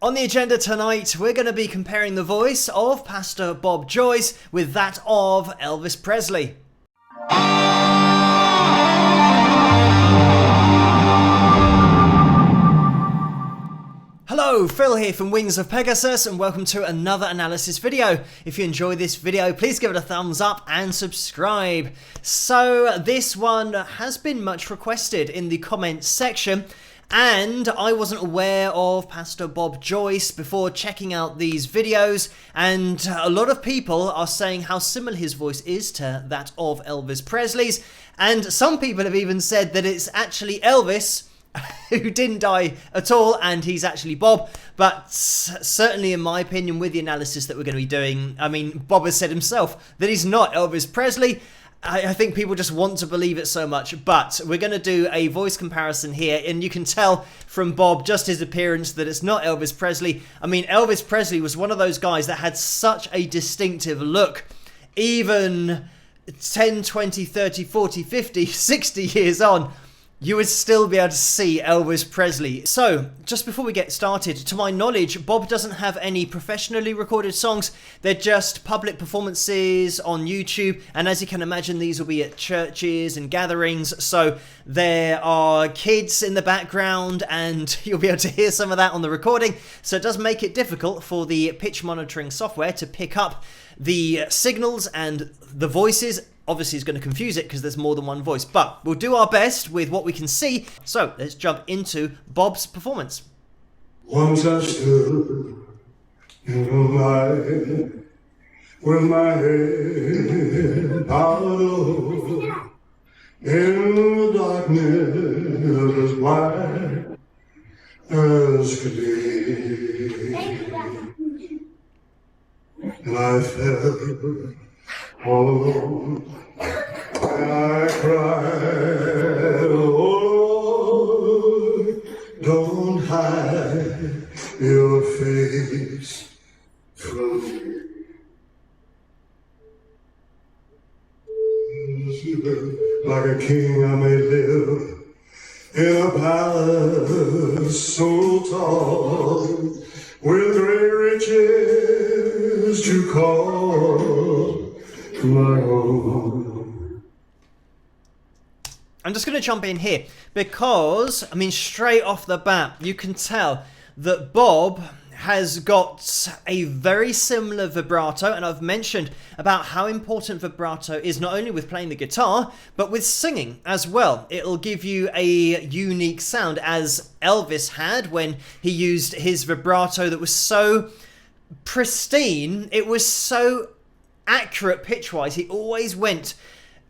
On the agenda tonight, we're going to be comparing the voice of Pastor Bob Joyce with that of Elvis Presley. Hello, Phil here from Wings of Pegasus and welcome to another analysis video. If you enjoy this video, please give it a thumbs up and subscribe. So this one has been much requested in the comments section. And I wasn't aware of Pastor Bob Joyce before checking out these videos, and a lot of people are saying how similar his voice is to that of Elvis Presley's, and some people have even said that it's actually Elvis who didn't die at all and he's actually Bob. But certainly in my opinion, with the analysis that we're going to be doing, I mean, Bob has said himself that he's not Elvis Presley. I think people just want to believe it so much, but we're going to do a voice comparison here, and you can tell from Bob, just his appearance, that it's not Elvis Presley. I mean, Elvis Presley was one of those guys that had such a distinctive look, even 10, 20, 30, 40, 50, 60 years on. You would still be able to see Elvis Presley. So, just before we get started, to my knowledge, Bob doesn't have any professionally recorded songs. They're just public performances on YouTube. And as you can imagine, these will be at churches and gatherings. So, there are kids in the background and you'll be able to hear some of that on the recording. So, it does make it difficult for the pitch monitoring software to pick up the signals and the voices. Obviously it's going to confuse it because there's more than one voice, but we'll do our best with what we can see. So let's jump into Bob's performance. Once I stood in the light with my head bowed low in the darkness as white as could be, and I felt all alone, and I cried, oh Lord, don't hide your face from me. Like a king I may live in a palace so tall, with great riches to call my own. I'm just going to jump in here because, I mean, straight off the bat, you can tell that Bob has got a very similar vibrato, and I've mentioned about how important vibrato is not only with playing the guitar, but with singing as well. It'll give you a unique sound, as Elvis had when he used his vibrato that was so pristine. It was so accurate pitch-wise. He always went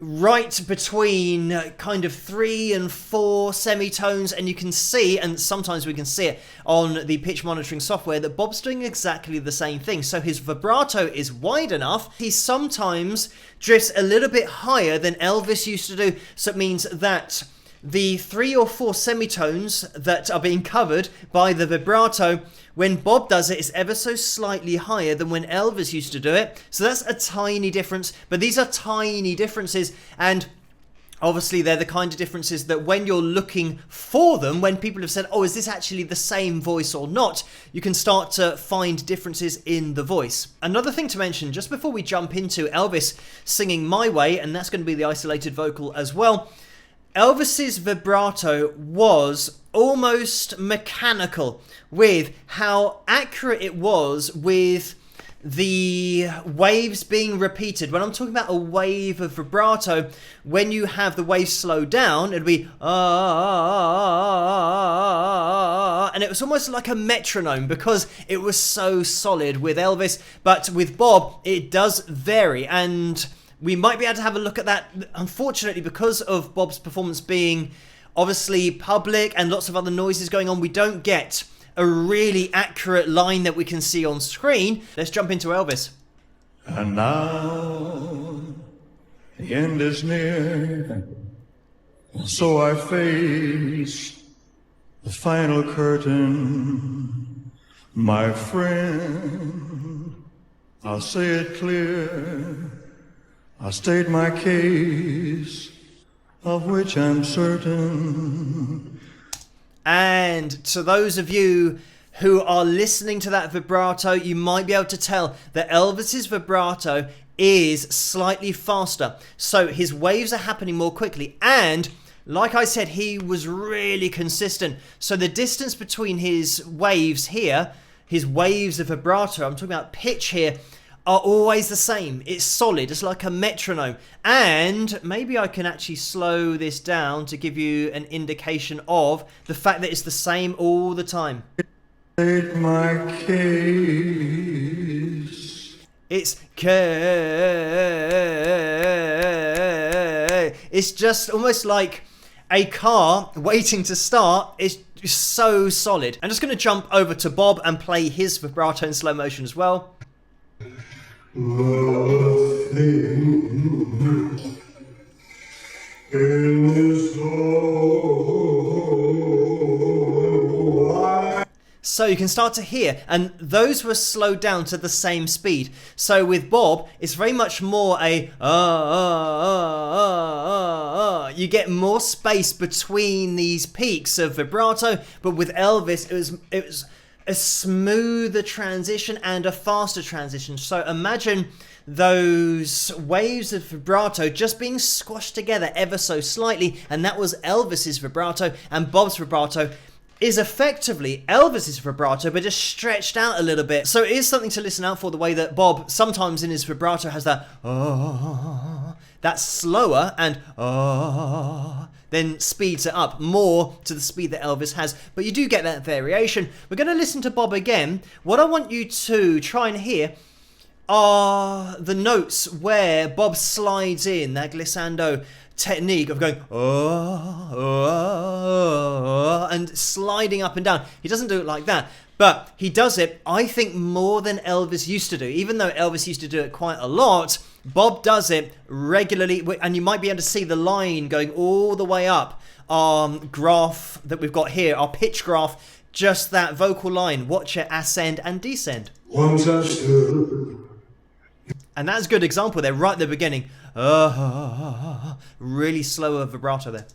right between kind of 3 and 4 semitones, and you can see, and sometimes we can see it on the pitch monitoring software, that Bob's doing exactly the same thing. So his vibrato is wide enough. He sometimes drifts a little bit higher than Elvis used to do, so it means that the 3 or 4 semitones that are being covered by the vibrato, when Bob does it, it's ever so slightly higher than when Elvis used to do it. So that's a tiny difference, but these are tiny differences, and obviously they're the kind of differences that when you're looking for them, when people have said, oh, is this actually the same voice or not, you can start to find differences in the voice. Another thing to mention, just before we jump into Elvis singing My Way, and that's going to be the isolated vocal as well, Elvis's vibrato was almost mechanical with how accurate it was with the waves being repeated. When I'm talking about a wave of vibrato, when you have the wave slow down, it'd be and it was almost like a metronome because it was so solid with Elvis. But with Bob, it does vary, and we might be able to have a look at that. Unfortunately, because of Bob's performance being obviously public and lots of other noises going on, we don't get a really accurate line that we can see on screen. Let's jump into Elvis. And now the end is near, so I face the final curtain. My friend, I'll say it clear, I'll state my case, of which I'm certain. And to those of you who are listening to that vibrato, you might be able to tell that Elvis's vibrato is slightly faster. So his waves are happening more quickly. And like I said, he was really consistent. So the distance between his waves here, his waves of vibrato, I'm talking about pitch here, are always the same. It's solid. It's like a metronome. And maybe I can actually slow this down to give you an indication of the fact that it's the same all the time. My case. It's It's just almost like a car waiting to start. It's so solid. I'm just going to jump over to Bob and play his vibrato in slow motion as well. Nothing in this whole. So you can start to hear, and those were slowed down to the same speed. So with Bob, it's very much more a you get more space between these peaks of vibrato, but with Elvis, it was a smoother transition and a faster transition. So imagine those waves of vibrato just being squashed together ever so slightly, and that was Elvis's vibrato, and Bob's vibrato is effectively Elvis's vibrato, but just stretched out a little bit. So it is something to listen out for, the way that Bob sometimes in his vibrato has that that's slower and then speeds it up more to the speed that Elvis has. But you do get that variation. We're going to listen to Bob again. What I want you to try and hear are the notes where Bob slides in that glissando technique of going and sliding up and down. He doesn't do it like that, but he does it, I think, more than Elvis used to do. Even though Elvis used to do it quite a lot, Bob does it regularly, and you might be able to see the line going all the way up. Our graph that we've got here, our pitch graph, just that vocal line. Watch it ascend and descend. Once I stood. And that's a good example there, right at the beginning. Really slower vibrato there.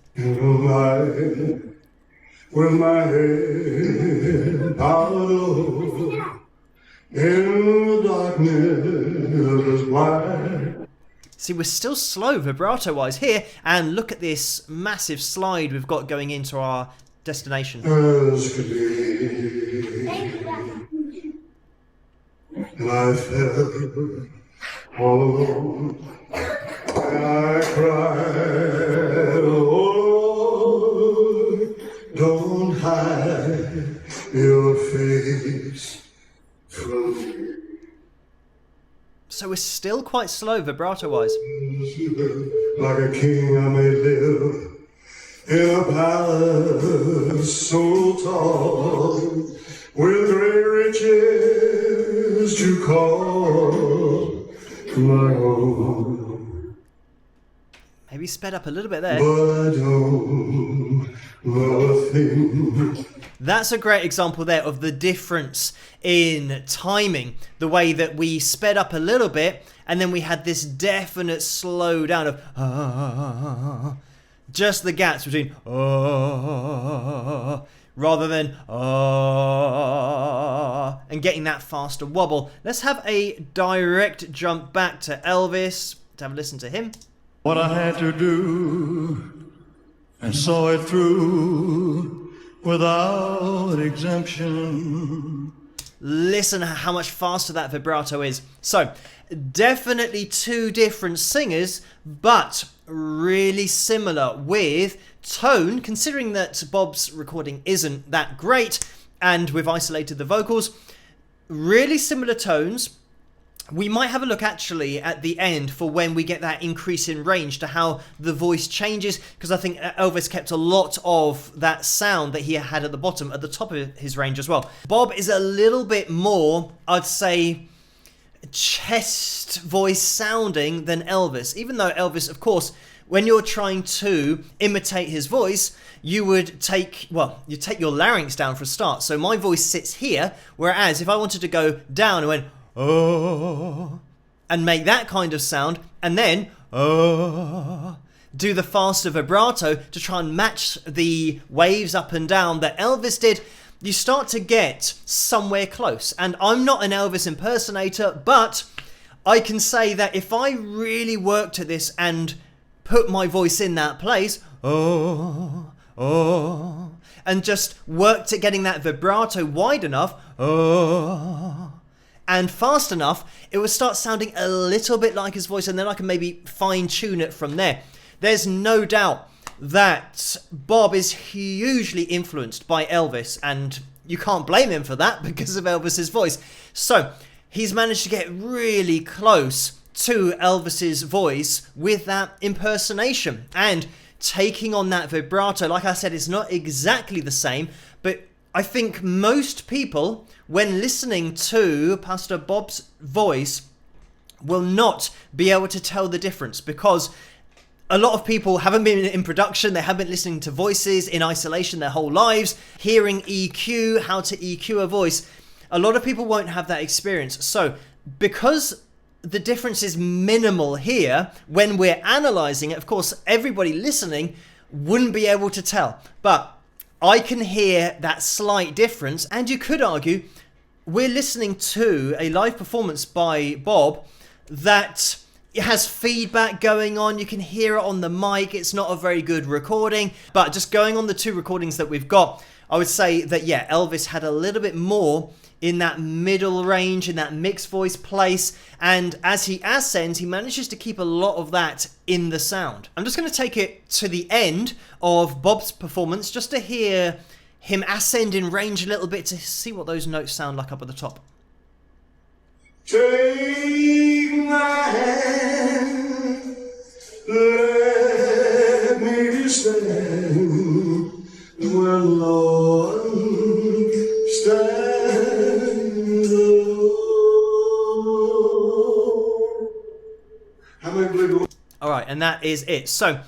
With my head out low, in the darkness wide. See, we're still slow vibrato-wise here, and look at this massive slide we've got going into our destination. As could be, and I felt all alone, and I cried, oh Lord, don't hide your face from me. So we're still quite slow vibrato-wise. Like a king I may live in a palace so tall, with great riches to call my own. Maybe sped up a little bit there. But I don't know a thing. That's a great example there of the difference in timing. The way that we sped up a little bit, and then we had this definite slow down of just the gaps between rather than and getting that faster wobble. Let's have a direct jump back to Elvis to have a listen to him. What I had to do, and saw it through without exemption. Listen how much faster that vibrato is. So, definitely two different singers, but really similar with tone, considering that Bob's recording isn't that great, and we've isolated the vocals. Really similar tones. We might have a look actually at the end for when we get that increase in range to how the voice changes, because I think Elvis kept a lot of that sound that he had at the bottom at the top of his range as well. Bob is a little bit more, I'd say, chest voice sounding than Elvis, even though Elvis, of course, when you're trying to imitate his voice, you would take your larynx down for a start. So my voice sits here, whereas if I wanted to go down and went and make that kind of sound, and then do the faster vibrato to try and match the waves up and down that Elvis did, you start to get somewhere close. And I'm not an Elvis impersonator, but I can say that if I really worked at this and put my voice in that place, oh, oh, and just worked at getting that vibrato wide enough, oh, and fast enough, it would start sounding a little bit like his voice, and then I can maybe fine tune it from there. There's no doubt that Bob is hugely influenced by Elvis, and you can't blame him for that because of Elvis's voice. So he's managed to get really close to Elvis's voice with that impersonation and taking on that vibrato. Like I said, it's not exactly the same, but I think most people, when listening to Pastor Bob's voice, will not be able to tell the difference, because a lot of people haven't been in production, they haven't been listening to voices in isolation their whole lives, hearing EQ, how to EQ a voice. A lot of people won't have that experience. So because the difference is minimal here, when we're analysing it, of course, everybody listening wouldn't be able to tell. But I can hear that slight difference, and you could argue we're listening to a live performance by Bob that it has feedback going on. You can hear it on the mic. It's not a very good recording, but just going on the two recordings that we've got, I would say that, yeah, Elvis had a little bit more in that middle range, in that mixed voice place, and as he ascends, he manages to keep a lot of that in the sound. I'm just going to take it to the end of Bob's performance just to hear him ascend in range a little bit, to see what those notes sound like up at the top. Take my hand, let me stand where Lord stands alone. How many believe? All right, and that is it. So,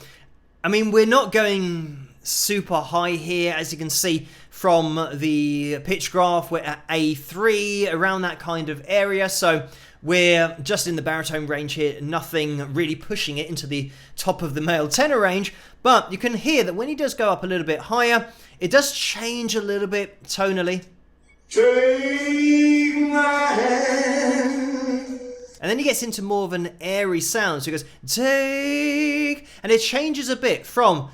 I mean, we're not going super high here, as you can see from the pitch graph. We're at A3, around that kind of area, so we're just in the baritone range here, nothing really pushing it into the top of the male tenor range. But you can hear that when he does go up a little bit higher, it does change a little bit tonally. Take my hand. And then he gets into more of an airy sound, so he goes, take, and it changes a bit from,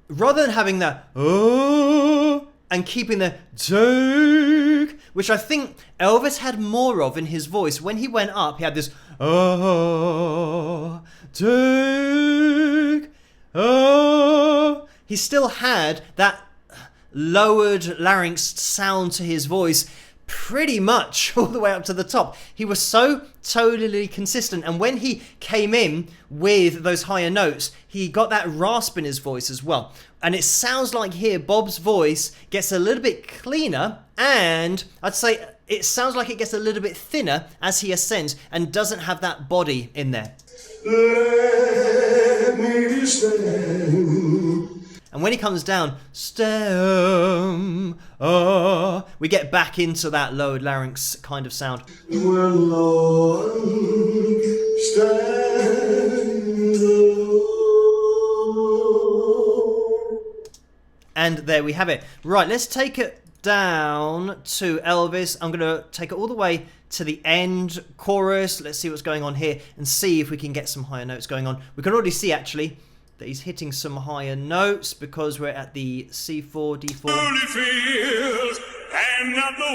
rather than having that, oh, and keeping the take, which I think Elvis had more of in his voice. When he went up, he had this, oh, take, oh. He still had that lowered larynx sound to his voice pretty much all the way up to the top. He was so totally consistent, and when he came in with those higher notes, he got that rasp in his voice as well. And it sounds like here Bob's voice gets a little bit cleaner, and I'd say it sounds like it gets a little bit thinner as he ascends and doesn't have that body in there. Let me stand. And when he comes down, we get back into that lowered larynx kind of sound. Where Lord stands alone. And there we have it. Right, let's take it down to Elvis. I'm going to take it all the way to the end chorus. Let's see what's going on here and see if we can get some higher notes going on. We can already see, actually, that he's hitting some higher notes because we're at the C4, D4. Only feels and not the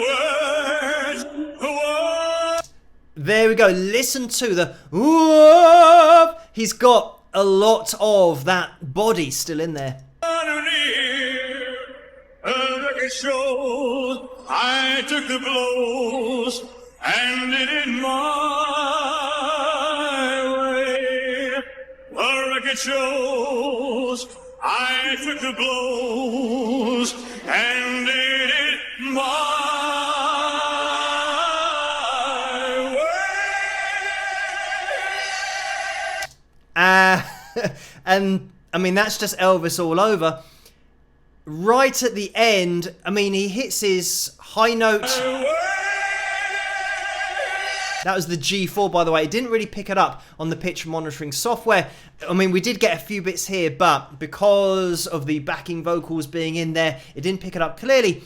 words. There we go. Listen to the whoop. He's got a lot of that body still in there. It shows I took the blows and did it my way. The record shows I took the blows and did it my way. And I mean, that's just Elvis all over. Right at the end, I mean, he hits his high note. That was the G4, by the way. It didn't really pick it up on the pitch monitoring software. I mean, we did get a few bits here, but because of the backing vocals being in there, it didn't pick it up clearly.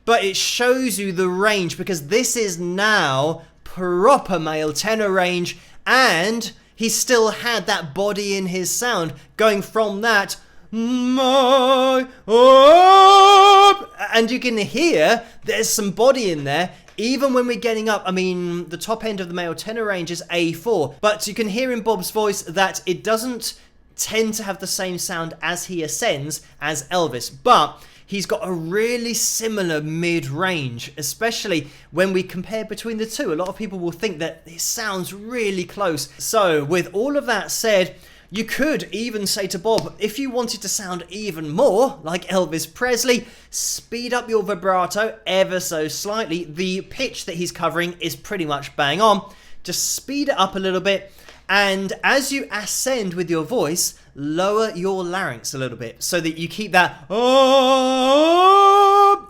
but it shows you the range, because this is now proper male tenor range, and he still had that body in his sound, going from that my up, and you can hear there's some body in there. Even when we're getting up, I mean, the top end of the male tenor range is A4, but you can hear in Bob's voice that it doesn't tend to have the same sound as he ascends as Elvis, but he's got a really similar mid-range, especially when we compare between the two. A lot of people will think that it sounds really close. So with all of that said, you could even say to Bob, if you wanted to sound even more like Elvis Presley, speed up your vibrato ever so slightly. The pitch that he's covering is pretty much bang on. Just speed it up a little bit, and as you ascend with your voice, lower your larynx a little bit so that you keep that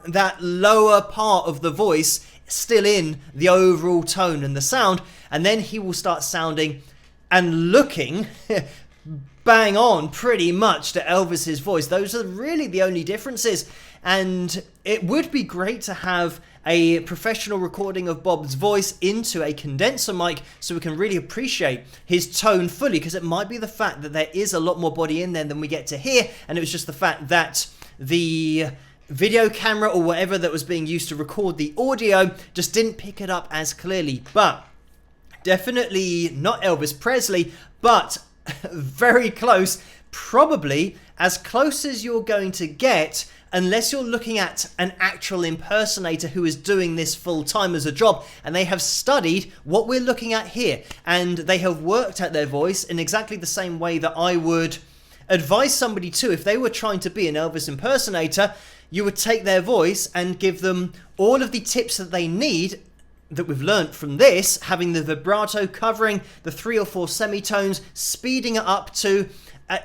that lower part of the voice still in the overall tone and the sound, and then he will start sounding and looking bang on pretty much to Elvis's voice. Those are really the only differences, and it would be great to have a professional recording of Bob's voice into a condenser mic so we can really appreciate his tone fully, because it might be the fact that there is a lot more body in there than we get to hear, and it was just the fact that the video camera or whatever that was being used to record the audio just didn't pick it up as clearly. But definitely not Elvis Presley, but very close, probably as close as you're going to get, unless you're looking at an actual impersonator who is doing this full time as a job, and they have studied what we're looking at here, and they have worked at their voice in exactly the same way that I would advise somebody to. If they were trying to be an Elvis impersonator, you would take their voice and give them all of the tips that they need that we've learnt from this, having the vibrato covering the 3 or 4 semitones, speeding it up to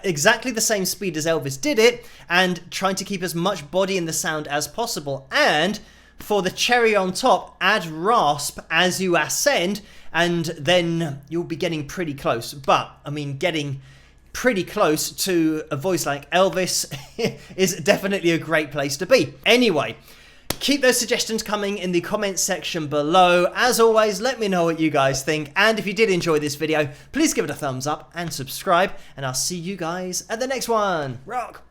exactly the same speed as Elvis did it, and trying to keep as much body in the sound as possible. And for the cherry on top, add rasp as you ascend, and then you'll be getting pretty close. But I mean, getting pretty close to a voice like Elvis is definitely a great place to be. Anyway, keep those suggestions coming in the comments section below. As always, let me know what you guys think, and if you did enjoy this video, please give it a thumbs up and subscribe, and I'll see you guys at the next one. Rock!